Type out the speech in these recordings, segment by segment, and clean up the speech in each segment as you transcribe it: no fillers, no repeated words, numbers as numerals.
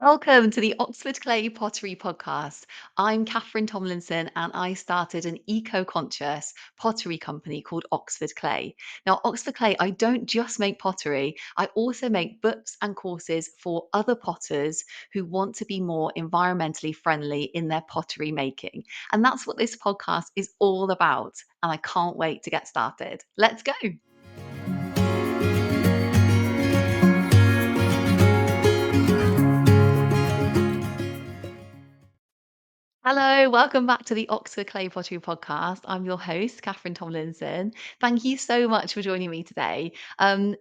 Welcome to the Oxford Clay Pottery Podcast. I'm Catherine Tomlinson and I started an eco conscious pottery company called Oxford Clay. Now, Oxford Clay, I don't just make pottery, I also make books and courses for other potters who want to be more environmentally friendly in their pottery making. And that's what this podcast is all about. And I can't wait to get started. Let's go. Hello, welcome back to the Oxford Clay Pottery Podcast. I'm your host, Catherine Tomlinson. Thank you so much for joining me today. In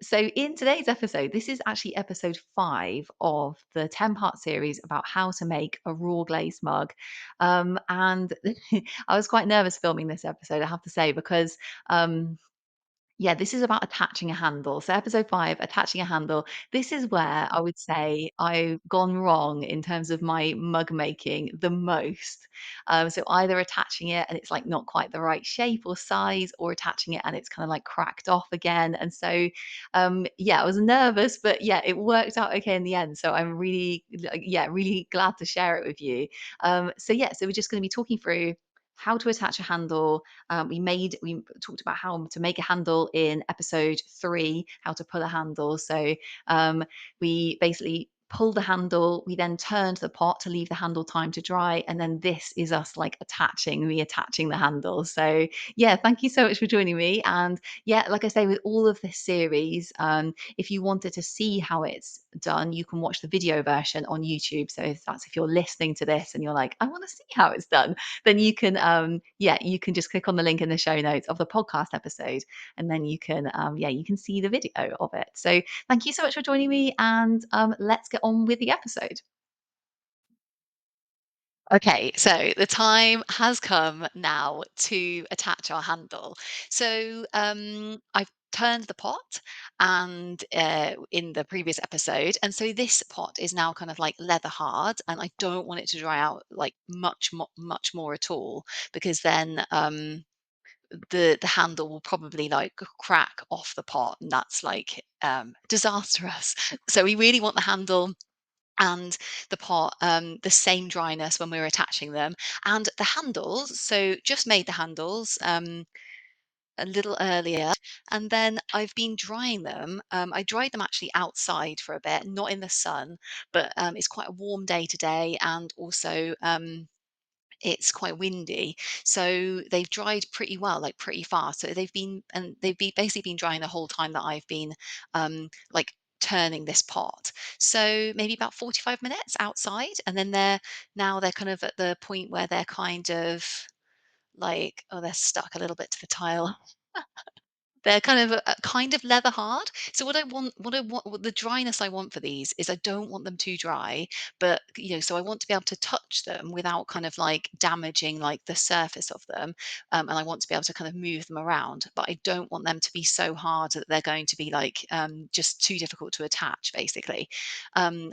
today's episode, this is actually episode 5 of the 10-part series about how to make a raw glaze mug. And I was quite nervous filming this episode, I have to say, because yeah, this is about attaching a handle. So episode 5, attaching a handle. This is where I would say I've gone wrong in terms of my mug making the most. So either attaching it and it's like not quite the right shape or size, or attaching it and it's kind of like cracked off again. And so, yeah, I was nervous, but yeah, it worked out okay in the end. So I'm really, yeah, really glad to share it with you. So we're just going to be talking through how to attach a handle. We talked about how to make a handle in episode 3, how to pull a handle. So we basically pull the handle, we then turn to the pot to leave the handle time to dry, and then this is us like reattaching the handle. So yeah, thank you so much for joining me. And yeah, like I say, with all of this series, if you wanted to see how it's done, you can watch the video version on YouTube. So if you're listening to this and you're like, I want to see how it's done, then you can you can just click on the link in the show notes of the podcast episode, and then you can see the video of it. So thank you so much for joining me, and let's get on with the episode. Okay, so the time has come now to attach our handle. So I've turned the pot and in the previous episode, and so this pot is now kind of like leather hard, and I don't want it to dry out like much more at all, because then the handle will probably like crack off the pot, and that's like disastrous. So we really want the handle and the pot the same dryness when we were attaching them. And the handles, so just made the handles a little earlier, and then I've been drying them. I dried them actually outside for a bit, not in the sun, but it's quite a warm day today, and also it's quite windy, so they've dried pretty well, like pretty fast. So basically been drying the whole time that I've been like turning this pot. So maybe about 45 minutes outside, and then they're kind of at the point where they're kind of like, oh, they're stuck a little bit to the tile. They're kind of leather hard. So what the dryness I want for these is, I don't want them too dry, but, so I want to be able to touch them without kind of like damaging like the surface of them. And I want to be able to kind of move them around, but I don't want them to be so hard that they're going to be like, just too difficult to attach basically, and,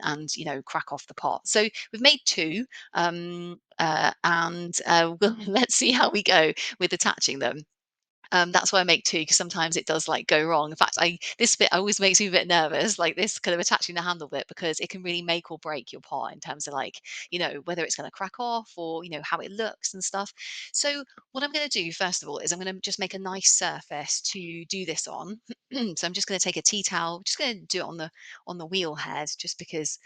crack off the pot. So we've made 2, and, let's see how we go with attaching them. That's why I make 2, because sometimes it does, like, go wrong. In fact, I this bit always makes me a bit nervous, like, this kind of attaching the handle bit, because it can really make or break your pot in terms of, like, whether it's gonna crack off, or, how it looks and stuff. So what I'm gonna do, first of all, is I'm gonna just make a nice surface to do this on. So I'm just gonna take a tea towel, just gonna do it on the wheel head, just because,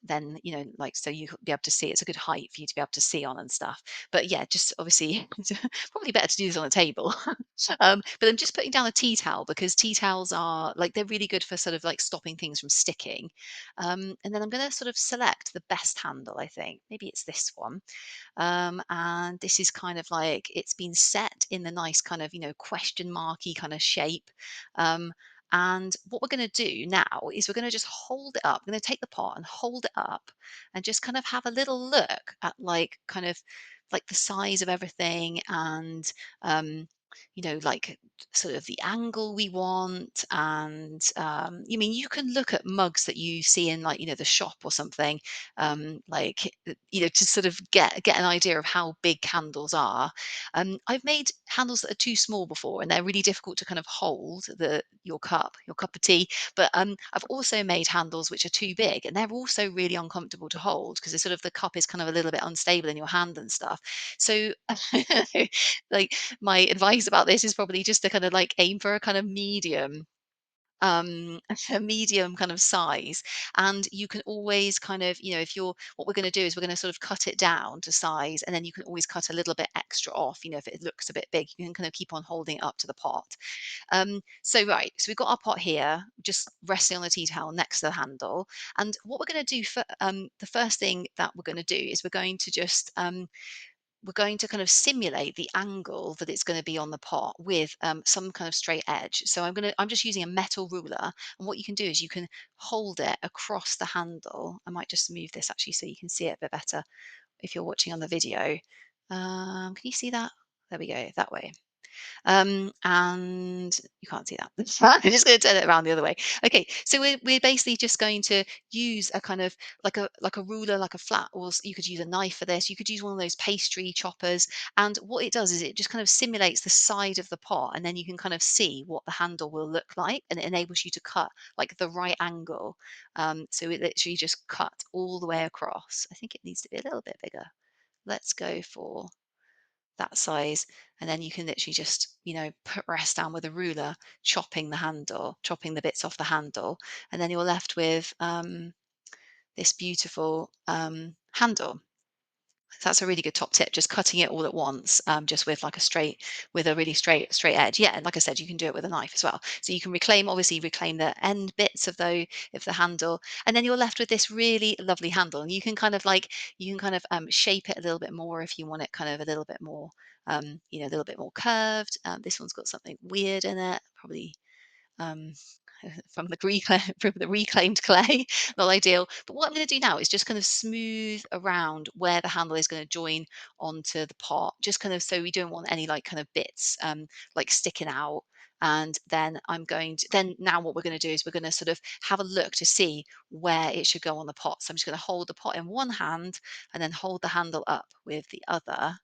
then, like, so you be able to see, it's a good height for you to be able to see on and stuff. But yeah, just obviously probably better to do this on a table. But I'm just putting down a tea towel, because tea towels are like, they're really good for sort of like stopping things from sticking. And then I'm going to sort of select the best handle. I think maybe it's this one. And this is kind of like, it's been set in the nice kind of, question marky kind of shape. Um, and what we're going to do now is we're going to just hold it up. We're going to take the pot and hold it up, and just kind of have a little look at like kind of like the size of everything, and like sort of the angle we want. And you mean you can look at mugs that you see in like the shop or something, like to sort of get an idea of how big candles are. I've made handles that are too small before, and they're really difficult to kind of hold your cup of tea. But I've also made handles which are too big, and they're also really uncomfortable to hold because it's sort of the cup is kind of a little bit unstable in your hand and stuff. So like my advice about this is probably just to kind of like aim for a kind of medium, a medium kind of size. And you can always kind of, if you're, what we're going to do is we're going to sort of cut it down to size, and then you can always cut a little bit extra off. If it looks a bit big, you can kind of keep on holding it up to the pot. So right, so we've got our pot here, just resting on the tea towel next to the handle. And what we're going to do for the first thing that we're going to do is we're going to kind of simulate the angle that it's going to be on the pot with some kind of straight edge. So I'm just using a metal ruler, and what you can do is you can hold it across the handle. I might just move this actually so you can see it a bit better if you're watching on the video. Can you see that? There we go, that way. And you can't see that. I'm just going to turn it around the other way. Okay, so we're basically just going to use a kind of like a ruler, like a flat, or you could use a knife for this. You could use one of those pastry choppers. And what it does is it just kind of simulates the side of the pot, and then you can kind of see what the handle will look like, and it enables you to cut like the right angle. So it literally just cut all the way across. I think it needs to be a little bit bigger. Let's go for that size. And then you can literally just put rest down with a ruler, chopping the bits off the handle, and then you're left with this beautiful handle. That's a really good top tip, just cutting it all at once, just with a really straight edge. Yeah, and like I said, you can do it with a knife as well. So you can obviously reclaim the end bits of the handle, and then you're left with this really lovely handle. And you can kind of shape it a little bit more if you want it kind of a little bit more, a little bit more curved. This one's got something weird in it, probably um, from the from the reclaimed clay. Not ideal. But what I'm going to do now is just kind of smooth around where the handle is going to join onto the pot, just kind of so we don't want any like kind of bits like sticking out. And then then now what we're going to do is we're going to sort of have a look to see where it should go on the pot. So I'm just going to hold the pot in one hand and then hold the handle up with the other.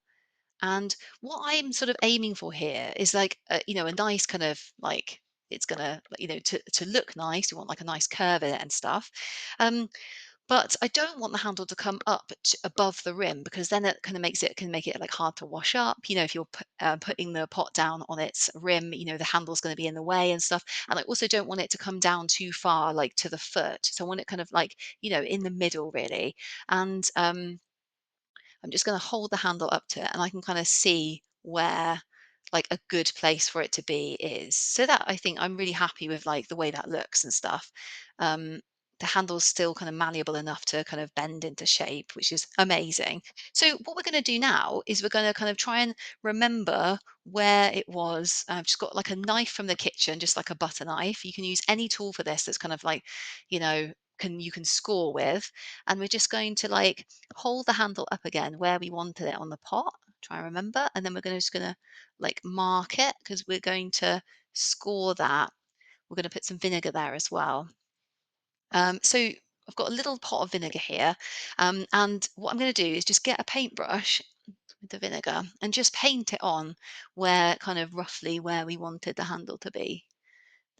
And what I'm sort of aiming for here is like a nice kind of like it's gonna to look nice. You want like a nice curve in it and stuff. Um, but I don't want the handle to come up above the rim, because then it kind of can make it like hard to wash up. If you're putting the pot down on its rim, the handle's going to be in the way and stuff. And I also don't want it to come down too far, like to the foot. So I want it kind of like in the middle really. And I'm just going to hold the handle up to it, and I can kind of see where like a good place for it to be is. So that I think I'm really happy with like the way that looks and stuff. Um, the handle's still kind of malleable enough to kind of bend into shape, which is amazing. So what we're going to do now is we're going to kind of try and remember where it was. I've just got like a knife from the kitchen, just like a butter knife. You can use any tool for this that's kind of like, you know, you can score with. And we're just going to like hold the handle up again where we wanted it on the pot. Try and remember, and then just gonna like mark it because we're going to score that. We're going to put some vinegar there as well. So I've got a little pot of vinegar here, and what I'm going to do is just get a paintbrush with the vinegar and just paint it on where kind of roughly where we wanted the handle to be.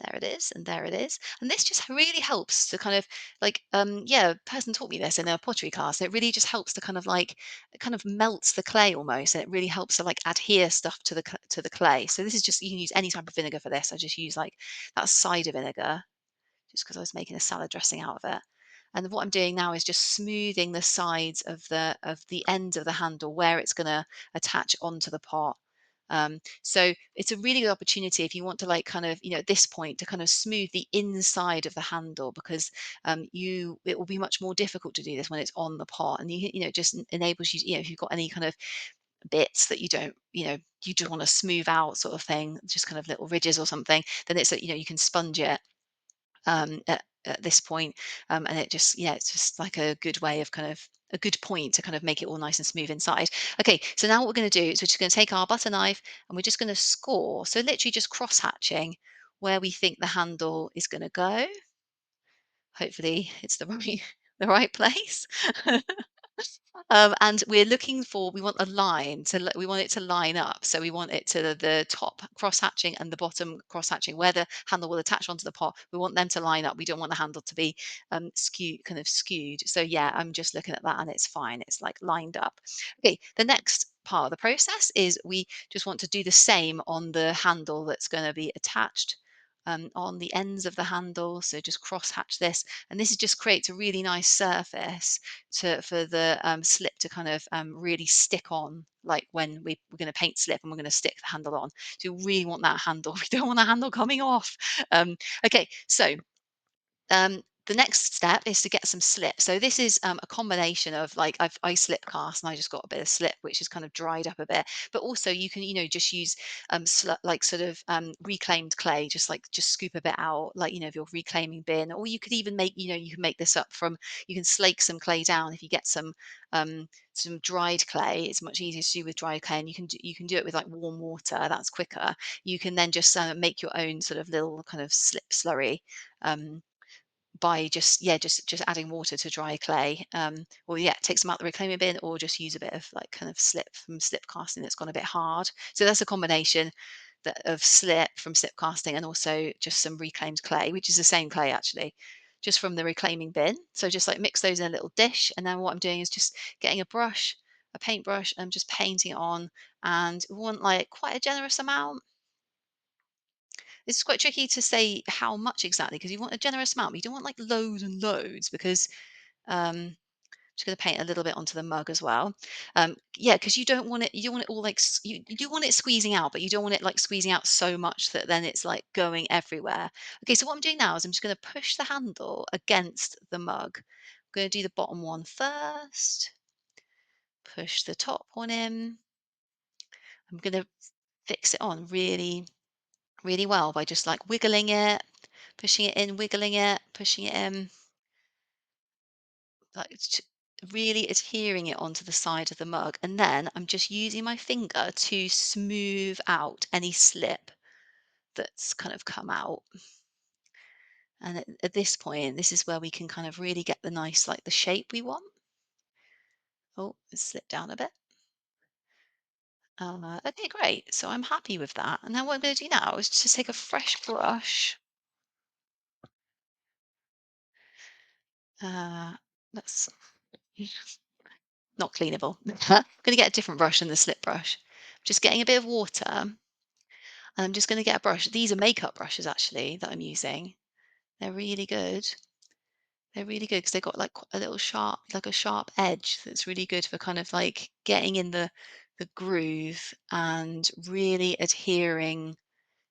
There it is, and there it is. And this just really helps to kind of like, yeah, a person taught me this in a pottery class. It really just helps to kind of like, it kind of melts the clay almost, and it really helps to like adhere stuff to to the clay. So this is just, you can use any type of vinegar for this. I just use like that cider vinegar just because I was making a salad dressing out of it. And what I'm doing now is just smoothing the sides of the ends of the handle where it's going to attach onto the pot. So it's a really good opportunity if you want to like kind of at this point to kind of smooth the inside of the handle, because it will be much more difficult to do this when it's on the pot, and it just enables you, if you've got any kind of bits that you don't you just want to smooth out sort of thing, just kind of little ridges or something, then it's you can sponge it at this point, and it just, yeah, it's just like a good way of kind of a good point to kind of make it all nice and smooth inside. Okay, so now what we're going to do is we're just going to take our butter knife and we're just going to score. So literally just cross hatching where we think the handle is going to go. Hopefully it's the right the right place. And we're looking for we want a line to we want it to line up. So we want it to the top cross hatching and the bottom cross hatching where the handle will attach onto the pot. We want them to line up. We don't want the handle to be skewed, kind of skewed. So yeah, I'm just looking at that and it's fine. It's like lined up. Okay, the next part of the process is we just want to do the same on the handle that's going to be attached. On the ends of the handle, so just cross hatch this, and this is just creates a really nice surface for the slip to kind of really stick on, like when we're going to paint slip and we're going to stick the handle on. So you really want that handle. We don't want the handle coming off. Okay, so the next step is to get some slip. So this is a combination of like I slip cast and I just got a bit of slip, which is kind of dried up a bit. But also you can just use like sort of reclaimed clay, just scoop a bit out, like if you're reclaiming bin, or you could even make you can make this up from you can slake some clay down if you get some dried clay. It's much easier to do with dried clay, and you can do it with like warm water. That's quicker. You can then just make your own sort of little kind of slip slurry. Um, by just adding water to dry clay. Or yeah, take some out the reclaiming bin, or just use a bit of like kind of slip from slip casting that's gone a bit hard. So that's a combination of slip from slip casting and also just some reclaimed clay, which is the same clay actually, just from the reclaiming bin. So just like mix those in a little dish, and then what I'm doing is just getting a brush, a paintbrush, and just painting it on. And we want like quite a generous amount. It's quite tricky to say how much exactly because you want a generous amount, but you don't want like loads and loads because just going to paint a little bit onto the mug as well. Yeah, because you don't want it all like you do want it squeezing out, but you don't want it like squeezing out so much that then it's like going everywhere. Okay, so what I'm doing now is I'm just going to push the handle against the mug. I'm going to do the bottom one first, push the top one in. I'm going to fix it on really, really well by just like wiggling it, pushing it in, wiggling it, pushing it in, like really adhering it onto the side of the mug. And then I'm just using my finger to smooth out any slip that's kind of come out. And at this point, this is where we can kind of really get the nice, like the shape we want. Oh, it's slipped down a bit. Okay, great. So I'm happy with that. And now what I'm going to do now is just take a fresh brush. Uh, that's not cleanable. I'm going to get a different brush than the slip brush. Just getting a bit of water, and I'm just going to get a brush. These are makeup brushes actually that I'm using. They're really good. They're really good because they've got like a little sharp, like a sharp edge that's really good for kind of like getting in the groove and really adhering.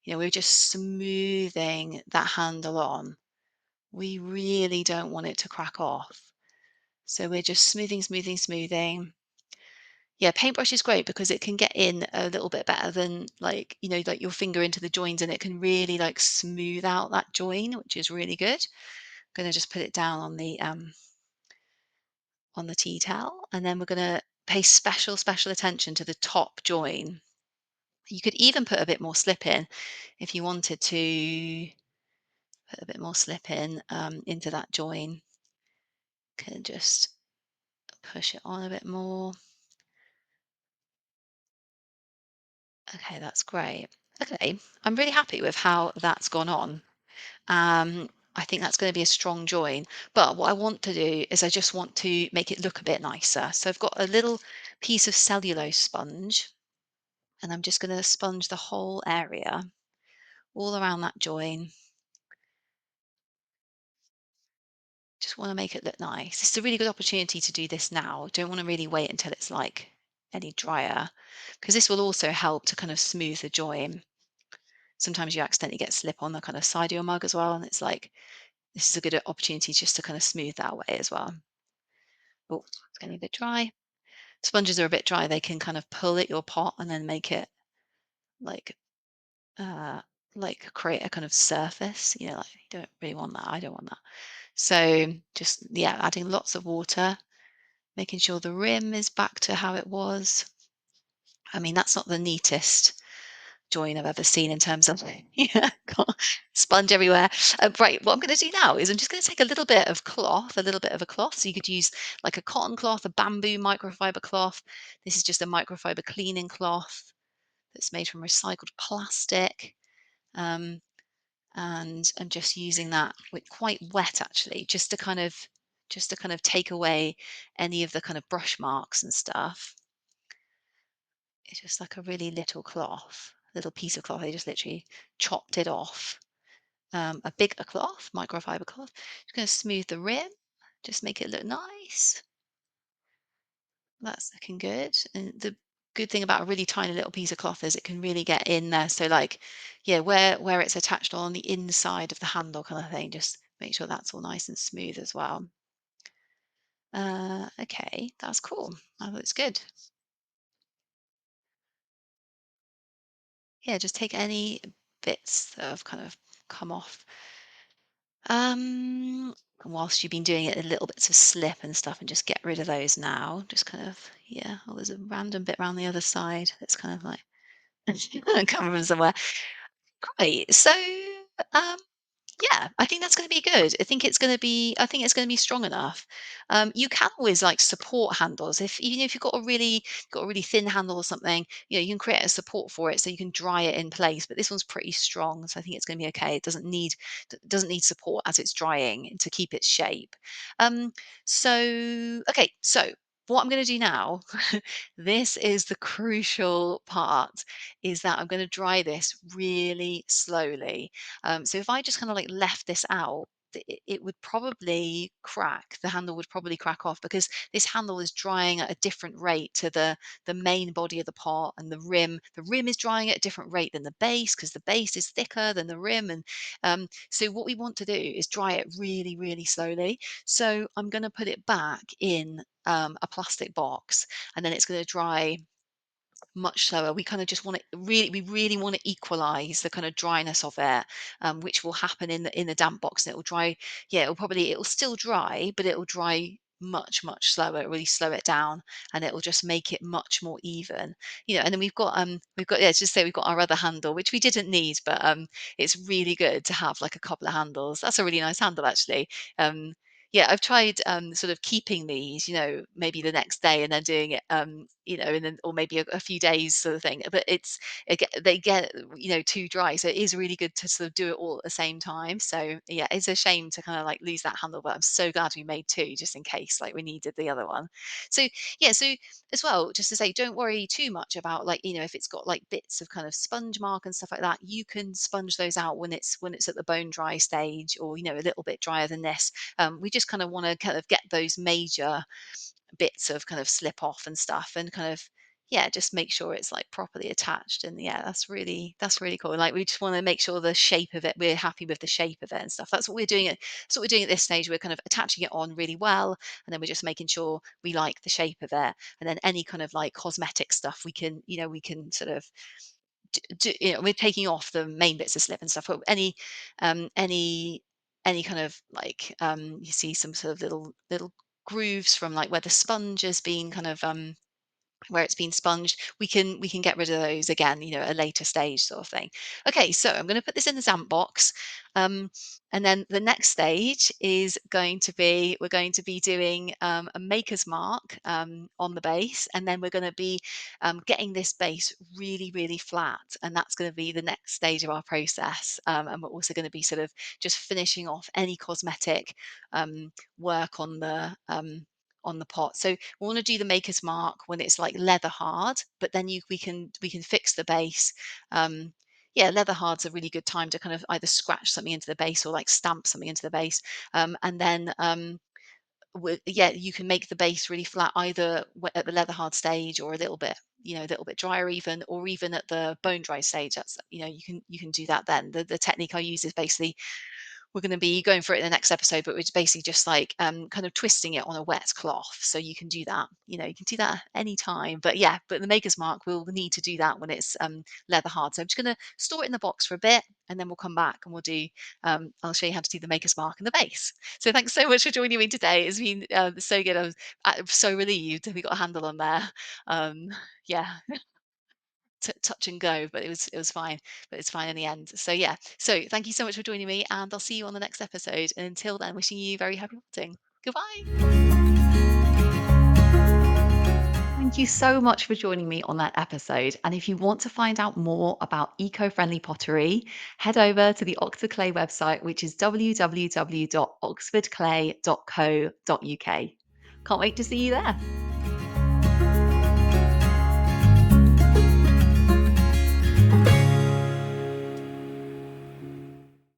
We're just smoothing that handle on. We really don't want it to crack off. So we're just smoothing, smoothing, smoothing. Yeah, paintbrush is great because it can get in a little bit better than like your finger into the joins, and it can really like smooth out that join, which is really good. I'm gonna just put it down on the tea towel, and then we're gonna pay special, special attention to the top join. You could even put a bit more slip in if you wanted to put a bit more slip in into that join. Can just push it on a bit more. Okay, that's great. Okay, I'm really happy with how that's gone on. I think that's going to be a strong join. But what I want to do is I just want to make it look a bit nicer. So I've got a little piece of cellulose sponge, and I'm just going to sponge the whole area all around that join. Just want to make it look nice. It's a really good opportunity to do this now. Don't want to really wait until it's like any drier, because this will also help to kind of smooth the join. Sometimes you accidentally get slip on the kind of side of your mug as well, and it's like this is a good opportunity just to kind of smooth that away as well. Oh, it's getting a bit dry. Sponges are a bit dry. They can kind of pull at your pot and then make it like uh like create a kind of surface. Like you don't really want that. I don't want that. So just yeah, adding lots of water, making sure the rim is back to how it was. I mean, that's not the neatest join I've ever seen in terms of yeah, got sponge everywhere. Right, what I'm going to do now is I'm just going to take a little bit of cloth, a little bit of a cloth. So you could use like a cotton cloth, a bamboo microfiber cloth. This is just a microfiber cleaning cloth that's made from recycled plastic. Um, and I'm just using that with quite wet actually, just to kind of take away any of the kind of brush marks and stuff. It's just like a really little cloth, little piece of cloth. I just literally chopped it off. A bigger cloth, microfiber cloth. Just going to smooth the rim, just make it look nice. That's looking good. And the good thing about a really tiny little piece of cloth is it can really get in there. So like, yeah, where it's attached on the inside of the handle kind of thing, just make sure that's all nice and smooth as well. Okay, that's cool. That looks good. Yeah, just take any bits that have kind of come off. Whilst you've been doing it, the little bits of slip and stuff, and just get rid of those now. Just kind of, yeah. Oh, there's a random bit around the other side that's kind of like coming from somewhere. Great. So, um, yeah, I think that's going to be good. I think it's going to be strong enough. You can always like support handles if even if you've got a really thin handle or something, you can create a support for it so you can dry it in place. But this one's pretty strong, so I think it's going to be okay. It doesn't need support as it's drying to keep its shape. Um, okay, so what I'm going to do now, this is the crucial part, is that I'm going to dry this really slowly. So if I just kind of like left this out, it would probably crack. The handle would probably crack off because this handle is drying at a different rate to the main body of the pot, and the rim. The rim is drying at a different rate than the base because the base is thicker than the rim. And so what we want to do is dry it really, really slowly. So I'm going to put it back in a plastic box, and then it's going to dry much slower. We kind of just want to we really want to equalize the kind of dryness of it, which will happen in the damp box. And it will dry. Yeah, it'll still dry, but it will dry much much slower. It'll really slow it down, and it will just make it much more even. And then we've got yeah, just say we've got our other handle, which we didn't need, but it's really good to have like a couple of handles. That's a really nice handle actually. Yeah, I've tried sort of keeping these, maybe the next day and then doing it, and then or maybe a few days sort of thing. But they get too dry, so it is really good to sort of do it all at the same time. So yeah, it's a shame to kind of like lose that handle, but I'm so glad we made two just in case like we needed the other one. So yeah, so as well, just to say, don't worry too much about like if it's got like bits of kind of sponge mark and stuff like that. You can sponge those out when it's at the bone dry stage, or a little bit drier than this. We just kind of want to kind of get those major bits of kind of slip off and stuff, and kind of yeah, just make sure it's like properly attached. And yeah, that's really cool. Like we just want to make sure the shape of it, we're happy with the shape of it and stuff. That's what we're doing at this stage. We're kind of attaching it on really well, and then we're just making sure we like the shape of it. And then any kind of like cosmetic stuff we can sort of we're taking off the main bits of slip and stuff, but um any any kind of like you see some sort of little grooves from like where the sponge has been kind of where it's been sponged, we can get rid of those again, at a later stage sort of thing. Okay, so I'm going to put this in the zamp box. Um, and then the next stage is going to be we're going to be doing a maker's mark on the base, and then we're going to be getting this base really, really flat, and that's going to be the next stage of our process. And we're also going to be sort of just finishing off any cosmetic work on the pot. So we want to do the maker's mark when it's like leather hard, but then we can fix the base. Yeah, leather hard's a really good time to kind of either scratch something into the base or like stamp something into the base. And then yeah, you can make the base really flat either at the leather hard stage, or a little bit drier even, or even at the bone dry stage. That's you can do that then. The technique I use is basically we're going to be going for it in the next episode, but we're basically just like kind of twisting it on a wet cloth. So you can do that. You can do that any time. But yeah, but the Maker's Mark, we'll need to do that when it's leather hard. So I'm just going to store it in the box for a bit, and then we'll come back and we'll do. I'll show you how to do the Maker's Mark and the base. So thanks so much for joining me today. It's been so good. I'm so relieved that we got a handle on there. Um, yeah, touch and go, but it was fine. But it's fine in the end. So yeah. So thank you so much for joining me, and I'll see you on the next episode. And until then, wishing you very happy potting. Goodbye. Thank you so much for joining me on that episode. And if you want to find out more about eco-friendly pottery, head over to the Octaclay website, which is www.oxfordclay.co.uk. Can't wait to see you there.